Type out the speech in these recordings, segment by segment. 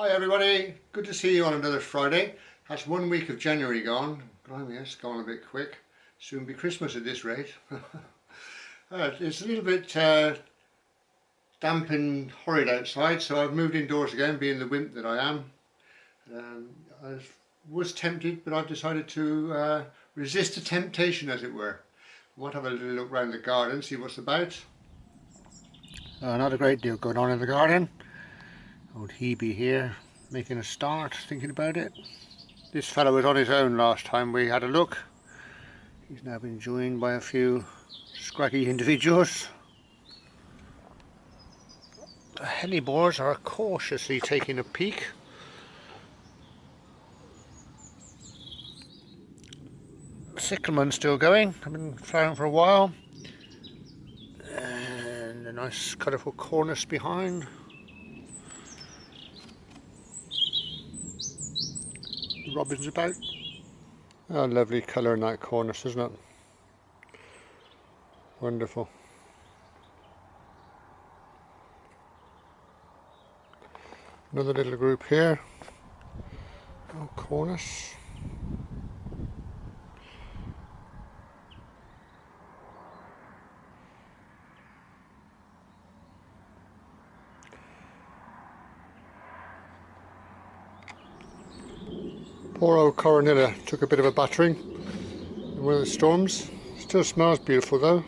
Hi everybody, good to see you on another Friday. That's 1 week of January gone. Blimey, it's gone a bit quick. Soon be Christmas at this rate. It's a little bit damp and horrid outside, so I've moved indoors again, being the wimp that I am. I was tempted, but I've decided to resist the temptation, as it were. I might have a little look around the garden, see what's about. Not a great deal going on in the garden. Old Hebe here, making a start, thinking about it. This fellow was on his own last time we had a look. He's now been joined by a few scraggy individuals. The hellebores are cautiously taking a peek. Cyclamen's still going, I've been flowering for a while. And a nice colourful cornice behind. Robins about. Oh, lovely colour in that cornice, isn't it? Wonderful. Another little group here. Oh, cornice. Poor old Coronilla took a bit of a battering in one of the storms. Still smells beautiful though.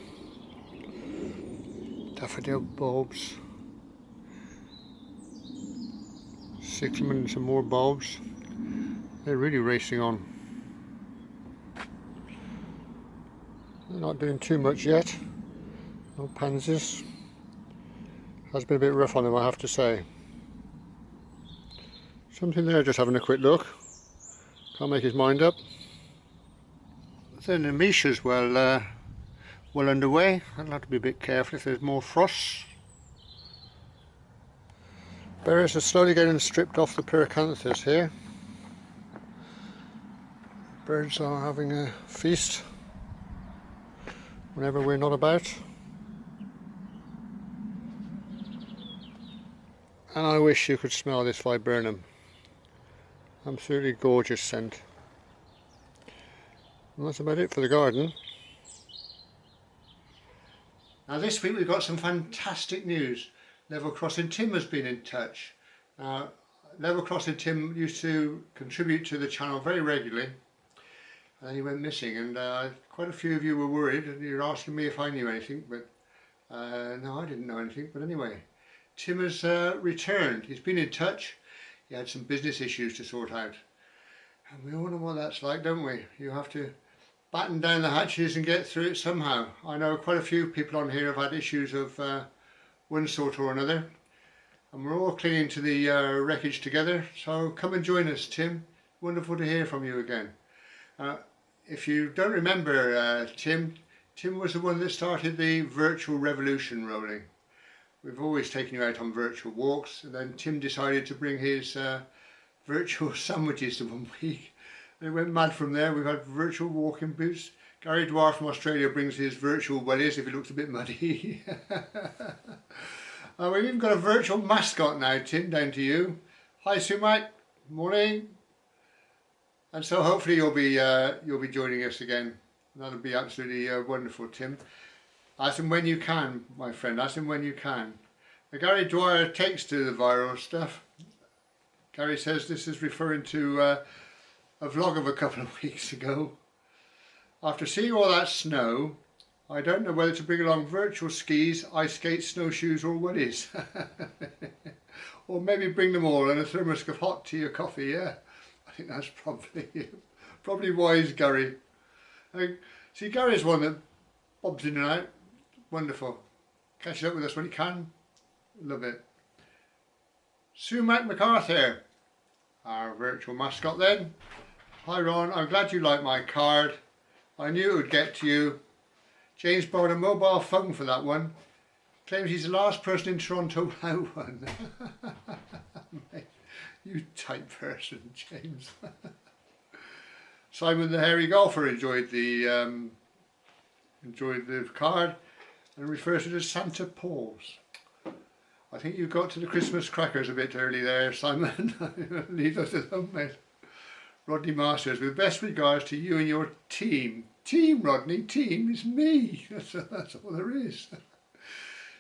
Daffodil bulbs. Cyclamen and some more bulbs. They're really racing on. They're not doing too much yet. No pansies. Has been a bit rough on them, I have to say. Something there, just having a quick look. Can't make his mind up. Then the Misha's well underway. I'll have to be a bit careful if there's more frosts. Berries are slowly getting stripped off the pyracanthus here. Birds are having a feast whenever we're not about. And I wish you could smell this viburnum. Absolutely gorgeous scent. And that's about it for the garden. Now this week we've got some fantastic news. Level Crossing Tim has been in touch. Level Crossing Tim used to contribute to the channel very regularly, and then he went missing, and quite a few of you were worried and you were asking me if I knew anything, but no, I didn't know anything. But anyway, Tim has returned. He's been in touch. He had some business issues to sort out, and we all know what that's like, don't we? You have to batten down the hatches and get through it somehow. I know quite a few people on here have had issues of one sort or another, and we're all clinging to the wreckage together. So come and join us, Tim. Wonderful to hear from you again. If you don't remember Tim was the one that started the virtual revolution rolling. We've always taken you out on virtual walks, and then Tim decided to bring his virtual sandwiches to 1 week. They went mad from there. We've had virtual walking boots. Gary Dwyer from Australia brings his virtual wellies if he looks a bit muddy. We've even got a virtual mascot now, Tim, down to you. Hi Sumac, morning. And so hopefully you'll be joining us again. That'll be absolutely wonderful, Tim. As and when you can, my friend, as and when you can. Now, Gary Dwyer takes to the viral stuff. Gary says this is referring to a vlog of a couple of weeks ago. After seeing all that snow, I don't know whether to bring along virtual skis, ice skates, snowshoes or wellies. Or maybe bring them all and a thermos of hot tea or coffee, yeah. I think that's probably wise, Gary. See, Gary's one that bobs in and out. Wonderful. Catches up with us when he can. Love it. Sumac MacArthur, our virtual mascot then. Hi Ron, I'm glad you like my card. I knew it would get to you. James borrowed a mobile phone for that one. Claims he's the last person in Toronto without one. You type person, James. Simon the hairy golfer enjoyed the card and refers to it as Santa Paws. I think you got to the Christmas crackers a bit early there, Simon. Leave those alone, mate. Rodney Masters, with best regards to you and your team. Team, Rodney, team is me. That's all there is.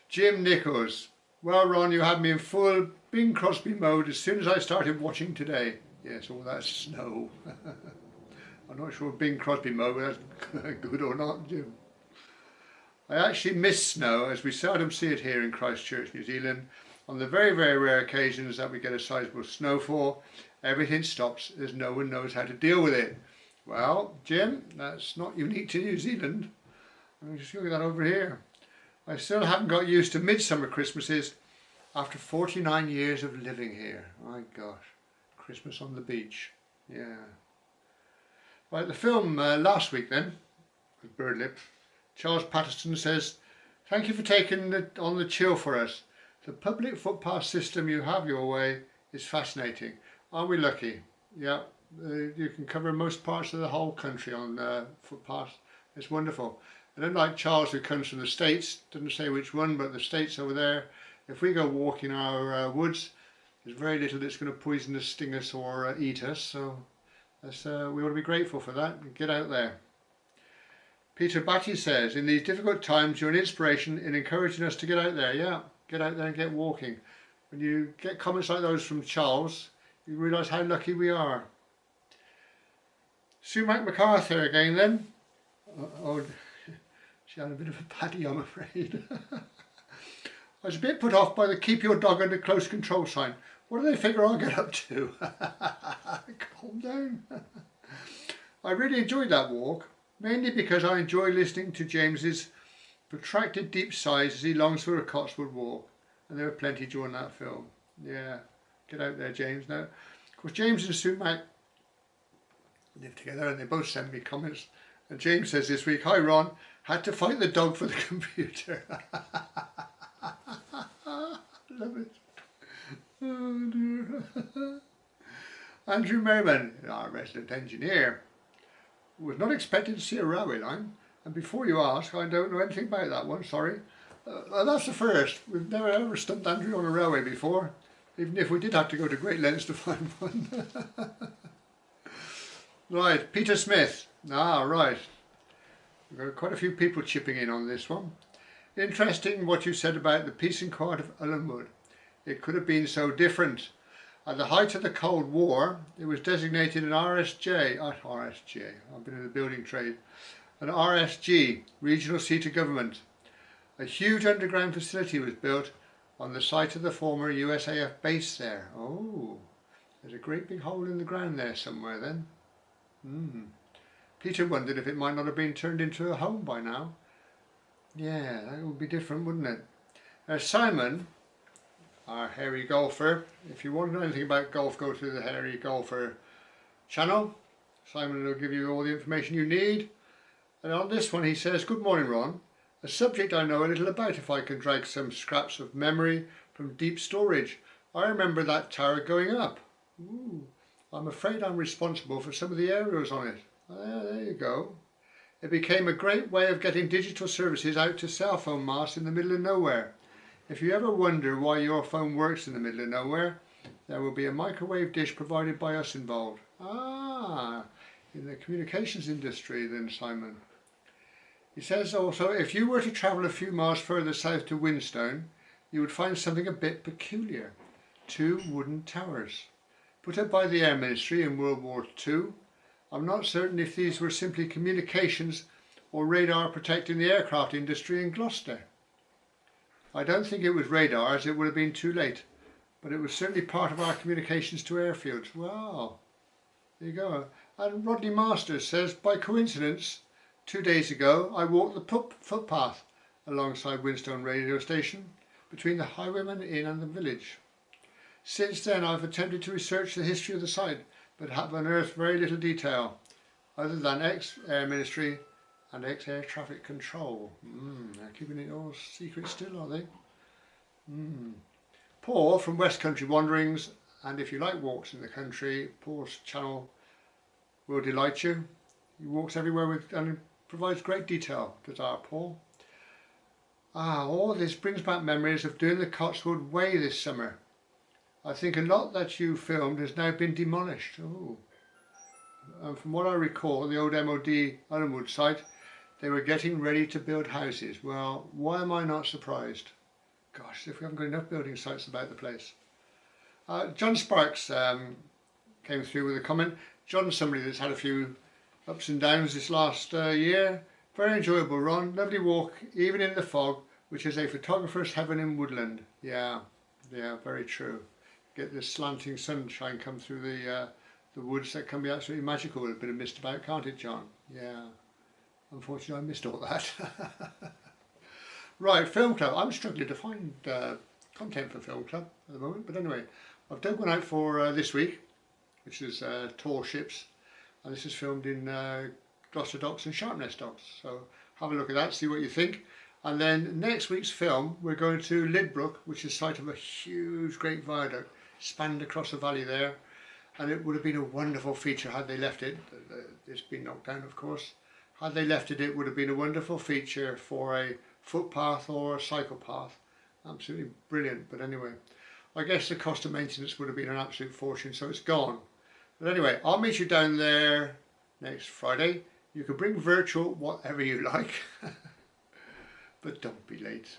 Jim Nichols, well, Ron, you had me in full Bing Crosby mode as soon as I started watching today. Yes, all that snow. I'm not sure Bing Crosby mode, but that's good or not, Jim. I actually miss snow, as we seldom see it here in Christchurch, New Zealand. On the very, very rare occasions that we get a sizable snowfall, everything stops as no one knows how to deal with it. Well, Jim, that's not unique to New Zealand. I'm just looking at that over here. I still haven't got used to midsummer Christmases after 49 years of living here. My gosh, Christmas on the beach. Yeah. Right, the film last week then, with Birdlip, Charles Patterson says, thank you for taking on the chill for us. The public footpath system you have your way is fascinating. Aren't we lucky? Yeah, you can cover most parts of the whole country on footpaths. It's wonderful. And unlike Charles, who comes from the States, doesn't say which one, but the States over there, if we go walk in our woods, there's very little that's going to poison us, sting us or eat us. So that's, we ought to be grateful for that. Get out there. Peter Batty says, in these difficult times, you're an inspiration in encouraging us to get out there. Yeah, get out there and get walking. When you get comments like those from Charles, you realise how lucky we are. Sue MacMacArthur again then. Oh, she had a bit of a paddy, I'm afraid. I was a bit put off by the keep your dog under close control sign. What do they figure I'll get up to? Calm down. I really enjoyed that walk. Mainly because I enjoy listening to James's protracted deep sighs as he longs for a Cotswold walk. And there were plenty during that film. Yeah, get out there, James. Now, of course, James and Sue Mac live together and they both send me comments. And James says this week, hi Ron, had to fight the dog for the computer. Love it. Oh dear. Andrew Merriman, our resident engineer, was not expected to see a railway line, and before you ask, I don't know anything about that one, sorry. That's the first. We've never ever stumped Andrew on a railway before, even if we did have to go to great lengths to find one. Right, Peter Smith. Right. We've got quite a few people chipping in on this one. Interesting what you said about the peace accord of Ellenwood. It could have been so different. At the height of the Cold War, it was designated an RSJ, I've been in the building trade, an RSG, Regional Seat of Government. A huge underground facility was built on the site of the former USAF base there. Oh, there's a great big hole in the ground there somewhere then. Peter wondered if it might not have been turned into a home by now. Yeah, that would be different, wouldn't it? Simon, our hairy golfer, if you want to know anything about golf, go to the hairy golfer channel. Simon will give you all the information you need. And on this one he says, good morning Ron, a subject I know a little about if I can drag some scraps of memory from deep storage. I remember that tower going up. Ooh, I'm afraid I'm responsible for some of the aerials on it. There you go. It became a great way of getting digital services out to cell phone masts in the middle of nowhere. If you ever wonder why your phone works in the middle of nowhere, there will be a microwave dish provided by us involved. In the communications industry then, Simon. He says also, if you were to travel a few miles further south to Winstone, you would find something a bit peculiar. 2 wooden towers, put up by the Air Ministry in World War II. I'm not certain if these were simply communications or radar protecting the aircraft industry in Gloucester. I don't think it was radar, as it would have been too late, but it was certainly part of our communications to airfields. Wow, there you go. And Rodney Masters says, by coincidence, 2 days ago I walked the footpath alongside Winstone radio station between the Highwayman Inn and the village. Since then I've attempted to research the history of the site, but have unearthed very little detail, other than ex-Air Ministry and ex-Air Traffic Control. They're keeping it all secret still, are they? Paul from West Country Wanderings, and if you like walks in the country, Paul's channel will delight you. He walks everywhere and provides great detail, does our Paul. All this brings back memories of doing the Cotswold Way this summer. I think a lot that you filmed has now been demolished. Oh. And from what I recall, the old MOD Ellenwood site, they were getting ready to build houses. Well, why am I not surprised? Gosh, if we haven't got enough building sites about the place. John Sparks came through with a comment. John's somebody that's had a few ups and downs this last year. Very enjoyable, Ron. Lovely walk, even in the fog, which is a photographer's heaven in woodland. Yeah, very true. Get this slanting sunshine come through the woods. That can be absolutely magical with a bit of mist about, can't it, John? Yeah. Unfortunately, I missed all that. Right, Film Club. I'm struggling to find content for Film Club at the moment, but anyway, I've done one out for this week, which is Tall Ships, and this is filmed in Gloucester Docks and Sharpness Docks. So have a look at that, see what you think. And then next week's film, we're going to Lidbrook, which is the site of a huge, great viaduct spanned across the valley there, and it would have been a wonderful feature had they left it. It's been knocked down, of course. Had they left it, it would have been a wonderful feature for a footpath or a cycle path. Absolutely brilliant. But anyway, I guess the cost of maintenance would have been an absolute fortune, so it's gone. But anyway, I'll meet you down there next Friday. You can bring virtual whatever you like, but don't be late.